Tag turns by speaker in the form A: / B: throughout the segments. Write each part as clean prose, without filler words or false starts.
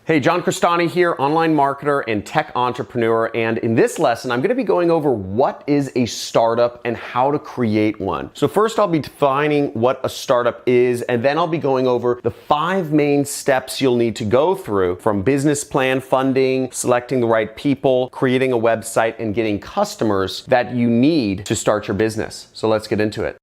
A: Hey, John Crestani here, online marketer and tech entrepreneur. And in this lesson, I'm going to be going over what is a startup and how to create one. So first I'll be defining what a startup is, and then I'll be going over the 5 main steps you'll need to go through, from business plan, funding, selecting the right people, creating a website, and getting customers that you need to start your business. So let's get into it.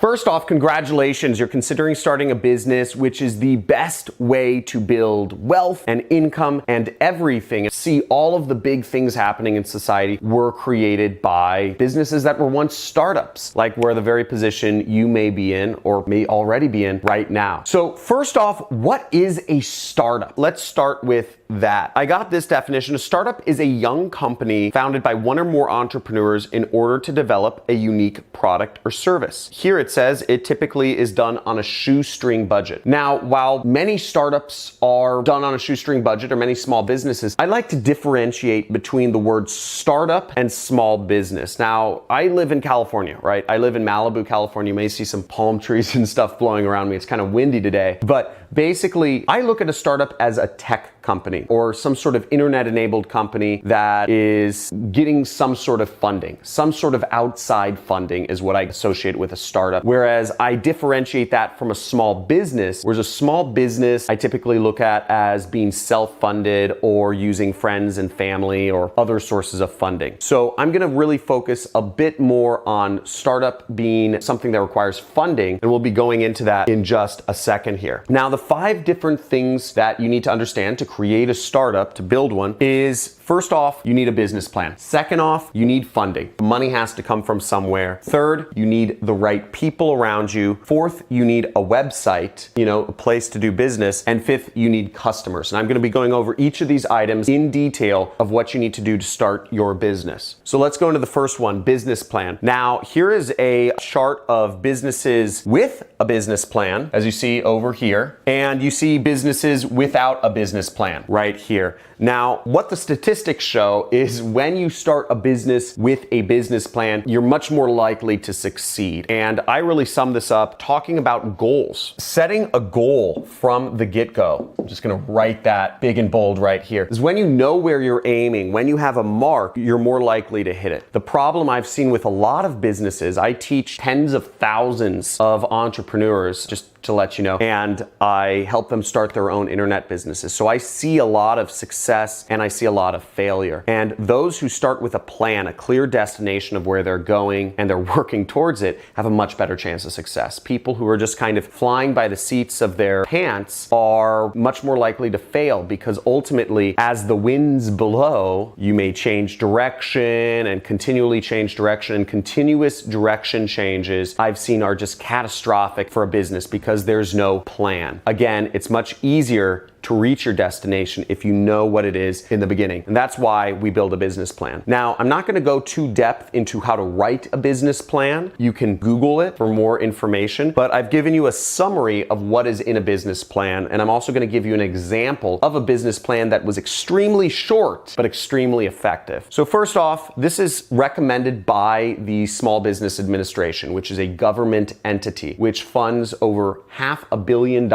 A: First off, congratulations, you're considering starting a business, which is the best way to build wealth and income and everything. See, all of the big things happening in society were created by businesses that were once startups, like we're the very position you may be in or may already be in right now. So first off, what is a startup? Let's start with that. I got this definition. A startup is a young company founded by one or more entrepreneurs in order to develop a unique product or service. Here it says it typically is done on a shoestring budget. Now, while many startups are done on a shoestring budget, or many small businesses, I like to differentiate between the words startup and small business. Now, I live in California, right? I live in Malibu, California. You may see some palm trees and stuff blowing around me. It's kind of windy today. But basically, I look at a startup as a tech company or some sort of internet-enabled company that is getting some sort of funding. Some sort of outside funding is what I associate with a startup. Whereas I differentiate that from a small business, whereas a small business I typically look at as being self-funded or using friends and family or other sources of funding. So I'm gonna really focus a bit more on startup being something that requires funding, and we'll be going into that in just a second here. Now, the 5 different things that you need to understand to create a startup, to build one, is first off, you need a business plan. Second off, you need funding. Money has to come from somewhere. Third, you need the right people around you. Fourth, you need a website, a place to do business. And fifth, you need customers. And I'm going to be going over each of these items in detail of what you need to do to start your business. So let's go into the first one, business plan. Now, here is a chart of businesses with a business plan, as you see over here, and you see businesses without a business plan right here. Now, what the statistics show is when you start a business with a business plan, you're much more likely to succeed. And I really sum this up talking about goals. Setting a goal from the get-go, I'm just gonna write that big and bold right here, is when you know where you're aiming, when you have a mark, you're more likely to hit it. The problem I've seen with a lot of businesses, I teach tens of thousands of entrepreneurs, just to let you know, and I help them start their own internet businesses. So I see a lot of success and I see a lot of failure. And those who start with a plan, a clear destination of where they're going, and they're working towards it, have a much better chance of success. People who are just kind of flying by the seats of their pants are much more likely to fail, because ultimately, as the winds blow, you may change direction and continually change direction, and continuous direction changes I've seen are just catastrophic for a business because there's no plan. Again, it's much easier to reach your destination if you know what it is in the beginning. And that's why we build a business plan. Now, I'm not gonna go too depth into how to write a business plan. You can Google it for more information, but I've given you a summary of what is in a business plan. And I'm also gonna give you an example of a business plan that was extremely short, but extremely effective. So first off, this is recommended by the Small Business Administration, which is a government entity, which funds over $500 million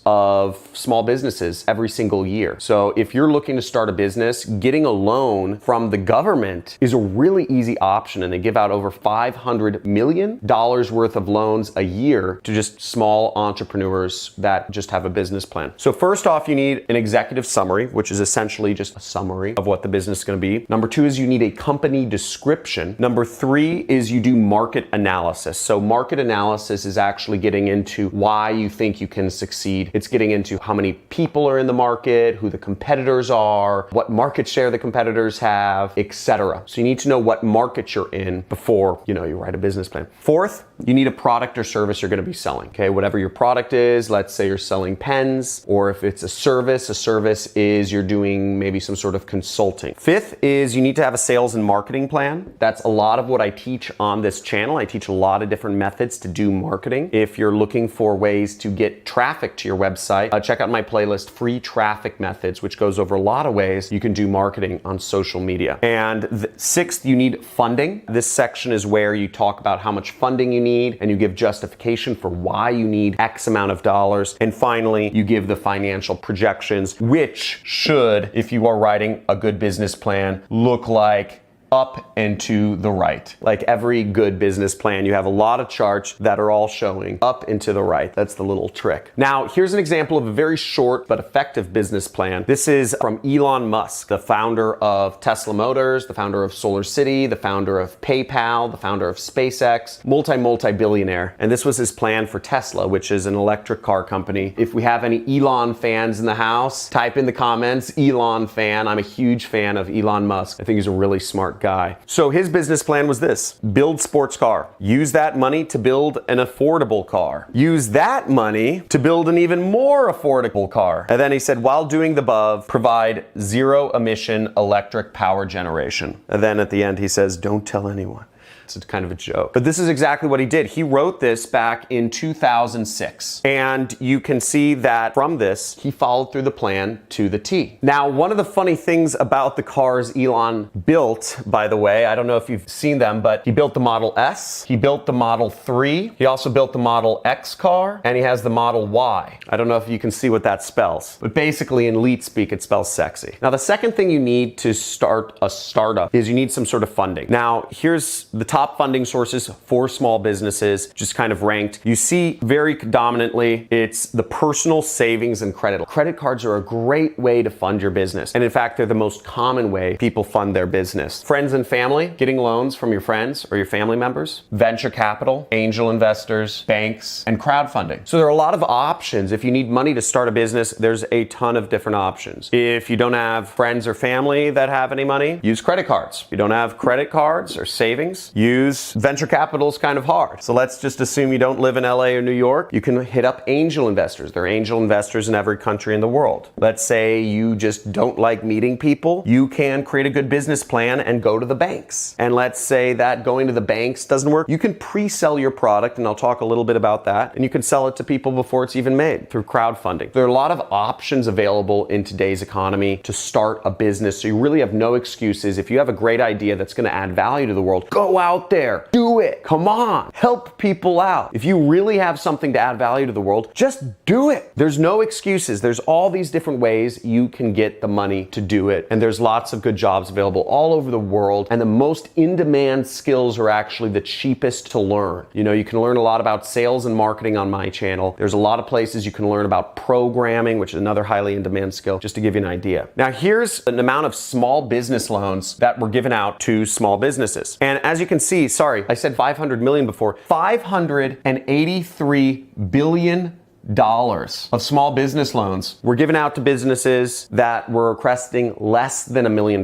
A: of small businesses every single year. So if you're looking to start a business, getting a loan from the government is a really easy option, and they give out over $500 million worth of loans a year to just small entrepreneurs that just have a business plan. So first off, you need an executive summary, which is essentially just a summary of what the business is going to be. Number 2 is you need a company description. Number 3 is you do market analysis. So market analysis is actually getting into why you think you can succeed. It's getting into how many people are in the market, who the competitors are, what market share the competitors have, etc. So you need to know what market you're in before you write a business plan. Fourth, you need a product or service you're going to be selling. Okay, whatever your product is, let's say you're selling pens, or if it's a service is you're doing maybe some sort of consulting. Fifth is you need to have a sales and marketing plan. That's a lot of what I teach on this channel. I teach a lot of different methods to do marketing. If you're looking for ways to get traffic to your website, check out my playlist list free traffic methods, which goes over a lot of ways you can do marketing on social media. And sixth, you need funding. This section is where you talk about how much funding you need and you give justification for why you need X amount of dollars. And finally, you give the financial projections, which should, if you are writing a good business plan, look like up and to the right. Like every good business plan, you have a lot of charts that are all showing up and to the right. That's the little trick. Now, here's an example of a very short but effective business plan. This is from Elon Musk, the founder of Tesla Motors, the founder of SolarCity, the founder of PayPal, the founder of SpaceX, multi-billionaire. And this was his plan for Tesla, which is an electric car company. If we have any Elon fans in the house, type in the comments, Elon fan. I'm a huge fan of Elon Musk. I think he's a really smart guy. So his business plan was this: build sports car. Use that money to build an affordable car. Use that money to build an even more affordable car. And then he said, while doing the above, provide zero emission electric power generation. And then at the end he says, don't tell anyone. It's kind of a joke. But this is exactly what he did. He wrote this back in 2006. And you can see that from this, he followed through the plan to the T. Now, one of the funny things about the cars Elon built, by the way, I don't know if you've seen them, but he built the Model S, he built the Model 3, he also built the Model X car, and he has the Model Y. I don't know if you can see what that spells, but basically in elite speak, it spells sexy. Now, the second thing you need to start a startup is you need some sort of funding. Now, here's the top funding sources for small businesses, just kind of ranked. You see very dominantly, it's the personal savings and credit. Credit cards are a great way to fund your business. And in fact, they're the most common way people fund their business. Friends and family, getting loans from your friends or your family members, venture capital, angel investors, banks, and crowdfunding. So there are a lot of options. If you need money to start a business, there's a ton of different options. If you don't have friends or family that have any money, use credit cards. If you don't have credit cards or savings, use venture capital is kind of hard. So let's just assume you don't live in LA or New York. You can hit up angel investors. There are angel investors in every country in the world. Let's say you just don't like meeting people. You can create a good business plan and go to the banks. And let's say that going to the banks doesn't work. You can pre-sell your product, and I'll talk a little bit about that. And you can sell it to people before it's even made through crowdfunding. There are a lot of options available in today's economy to start a business. So you really have no excuses. If you have a great idea that's going to add value to the world, go out there. Do it. Come on. Help people out. If you really have something to add value to the world, just do it. There's no excuses. There's all these different ways you can get the money to do it. And there's lots of good jobs available all over the world. And the most in-demand skills are actually the cheapest to learn. You know, you can learn a lot about sales and marketing on my channel. There's a lot of places you can learn about programming, which is another highly in-demand skill, just to give you an idea. Now, here's an amount of small business loans that were given out to small businesses. And as you can see, sorry, I said 500 million before. $583 billion of small business loans were given out to businesses that were requesting less than $1 million.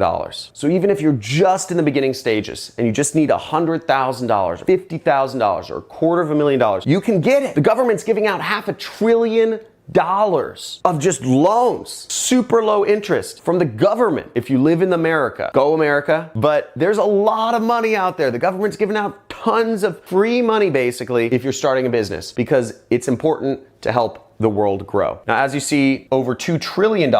A: So even if you're just in the beginning stages and you just need $100,000, $50,000, or $250,000, you can get it. The government's giving out $500 billion of just loans, super low interest from the government. If you live in America, go America. But there's a lot of money out there. The government's giving out tons of free money basically if you're starting a business, because it's important to help the world grow. Now, as you see, over $2 trillion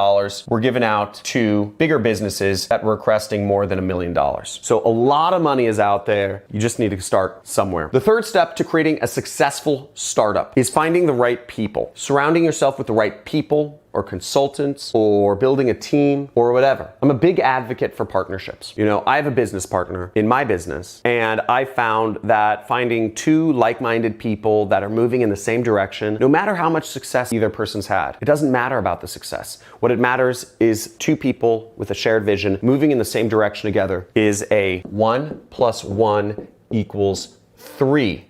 A: were given out to bigger businesses that were requesting more than $1 million. So a lot of money is out there. You just need to start somewhere. The third step to creating a successful startup is finding the right people. Surrounding yourself with the right people or consultants or building a team or whatever. I'm a big advocate for partnerships. You know, I have a business partner in my business, and I found that finding two like-minded people that are moving in the same direction, no matter how much success either person's had, it doesn't matter about the success. What it matters is two people with a shared vision moving in the same direction together is a 1 + 1 = 3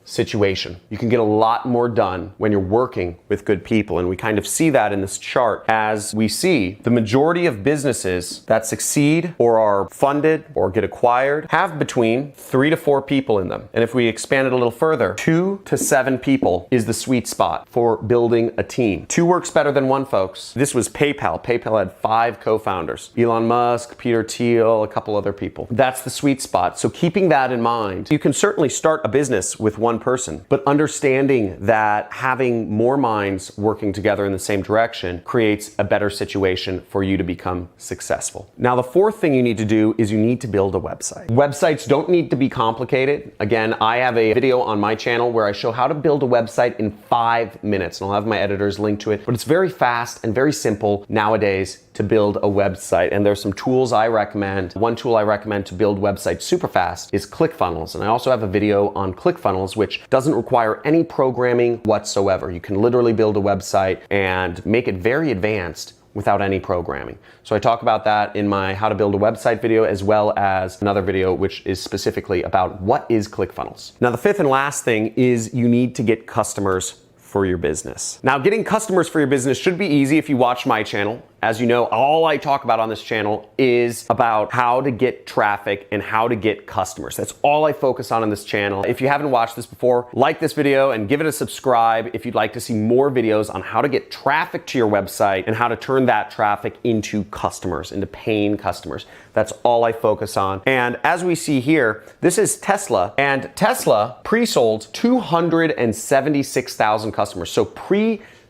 A: situation. You can get a lot more done when you're working with good people. And we kind of see that in this chart as we see the majority of businesses that succeed or are funded or get acquired have between 3 to 4 people in them. And if we expand it a little further, 2 to 7 people is the sweet spot for building a team. 2 works better than 1, folks. This was PayPal. PayPal had 5 co-founders: Elon Musk, Peter Thiel, a couple other people. That's the sweet spot. So keeping that in mind, you can certainly start a business with 1 one person. But understanding that having more minds working together in the same direction creates a better situation for you to become successful. Now, the fourth thing you need to do is you need to build a website. Websites don't need to be complicated. Again, I have a video on my channel where I show how to build a website in 5 minutes, and I'll have my editors link to it. But it's very fast and very simple nowadays to build a website. And there's some tools I recommend. One tool I recommend to build websites super fast is ClickFunnels. And I also have a video on ClickFunnels, which doesn't require any programming whatsoever. You can literally build a website and make it very advanced without any programming. So I talk about that in my how to build a website video, as well as another video which is specifically about what is ClickFunnels. Now, the fifth and last thing is you need to get customers for your business. Now, getting customers for your business should be easy if you watch my channel. As you know, all I talk about on this channel is about how to get traffic and how to get customers. That's all I focus on this channel. If you haven't watched this before, like this video and give it a subscribe if you'd like to see more videos on how to get traffic to your website and how to turn that traffic into customers, into paying customers. That's all I focus on. And as we see here, this is Tesla, and Tesla pre-sold 276,000 customers. So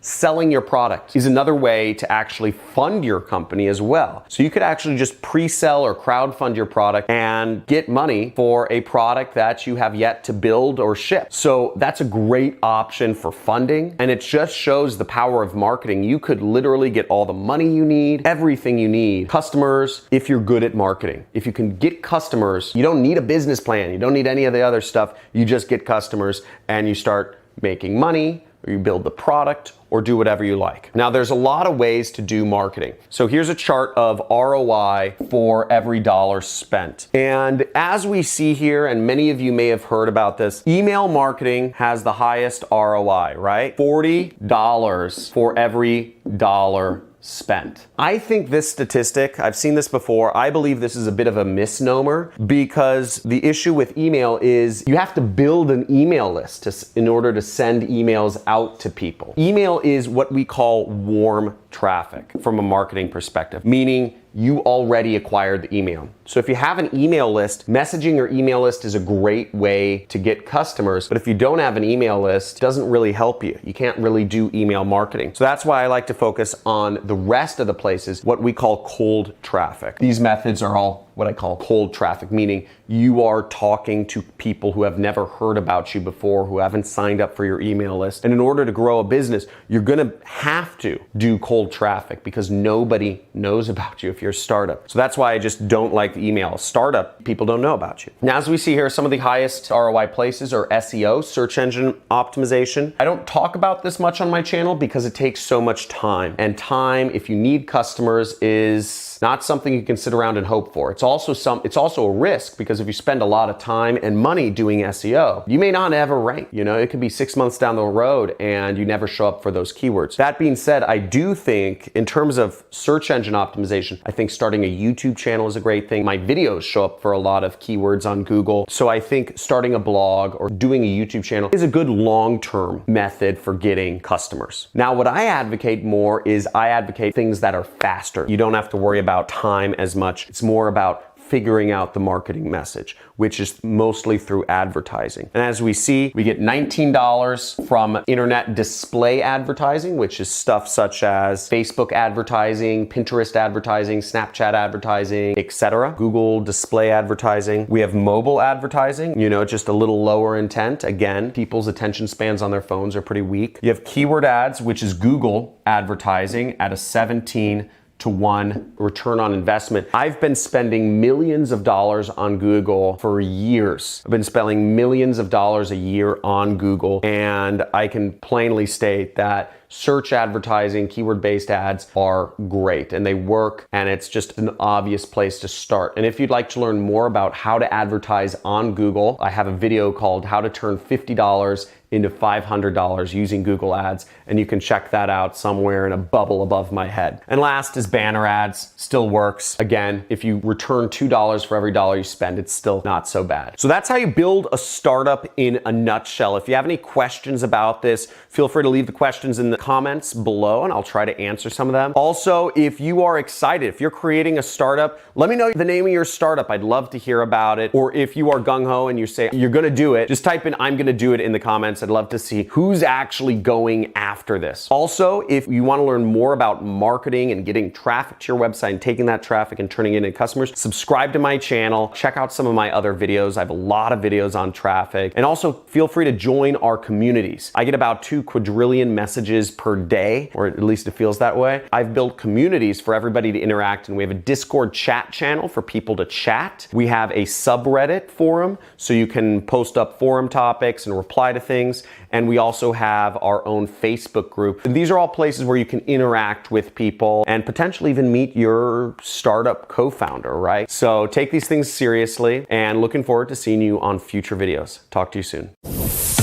A: selling your product is another way to actually fund your company as well. So you could actually just pre-sell or crowdfund your product and get money for a product that you have yet to build or ship. So that's a great option for funding, and it just shows the power of marketing. You could literally get all the money you need, everything you need, customers, if you're good at marketing. If you can get customers, you don't need a business plan, you don't need any of the other stuff, you just get customers and you start making money, or you build the product, or do whatever you like. Now, there's a lot of ways to do marketing. So here's a chart of ROI for every dollar spent. And as we see here, and many of you may have heard about this, email marketing has the highest ROI, right? $40 for every dollar spent. I think this statistic, I've seen this before, I believe this is a bit of a misnomer, because the issue with email is you have to build an email list in order to send emails out to people. Email is what we call warm traffic from a marketing perspective, meaning you already acquired the email. So if you have an email list, messaging your email list is a great way to get customers. But if you don't have an email list, it doesn't really help you. You can't really do email marketing. So that's why I like to focus on the rest of the places, what we call cold traffic. These methods are all what I call cold traffic, meaning you are talking to people who have never heard about you before, who haven't signed up for your email list. And in order to grow a business, you're gonna have to do cold traffic because nobody knows about you if you're a startup. So that's why I just don't like the email. Startup, people don't know about you. Now, as we see here, some of the highest ROI places are SEO, search engine optimization. I don't talk about this much on my channel because it takes so much time. And time, if you need customers, is not something you can sit around and hope for. It's also a risk, because if you spend a lot of time and money doing SEO, you may not ever rank. You know, it could be 6 months down the road and you never show up for those keywords. That being said, I do think in terms of search engine optimization, I think starting a YouTube channel is a great thing. My videos show up for a lot of keywords on Google. So I think starting a blog or doing a YouTube channel is a good long-term method for getting customers. Now, what I advocate more is I advocate things that are faster. You don't have to worry about time as much. It's more about figuring out the marketing message, which is mostly through advertising. And as we see, we get $19 from internet display advertising, which is stuff such as Facebook advertising, Pinterest advertising, Snapchat advertising, etc. Google display advertising. We have mobile advertising, you know, just a little lower intent. Again, people's attention spans on their phones are pretty weak. You have keyword ads, which is Google advertising at a 17 to 1 return on investment. I've been spending millions of dollars on Google for years. I've been spending millions of dollars a year on Google, and I can plainly state that search advertising, keyword-based ads are great and they work, and it's just an obvious place to start. And if you'd like to learn more about how to advertise on Google, I have a video called How to Turn $50 into $500 using Google Ads, and you can check that out somewhere in a bubble above my head. And last is banner ads. Still works. Again, if you return $2 for every dollar you spend, it's still not so bad. So that's how you build a startup in a nutshell. If you have any questions about this, feel free to leave the questions in the comments below and I'll try to answer some of them. Also, if you are excited, if you're creating a startup, let me know the name of your startup. I'd love to hear about it. Or if you are gung-ho and you say you're gonna do it, just type in "I'm gonna do it" in the comments. I'd love to see who's actually going after this. Also, if you wanna learn more about marketing and getting traffic to your website and taking that traffic and turning it into customers, subscribe to my channel, check out some of my other videos. I have a lot of videos on traffic. And also feel free to join our communities. I get about 2 quadrillion messages per day, or at least it feels that way. I've built communities for everybody to interact, and we have a Discord chat channel for people to chat. We have a subreddit forum, so you can post up forum topics and reply to things. And we also have our own Facebook group. And these are all places where you can interact with people and potentially even meet your startup co-founder, right? So take these things seriously, and looking forward to seeing you on future videos. Talk to you soon.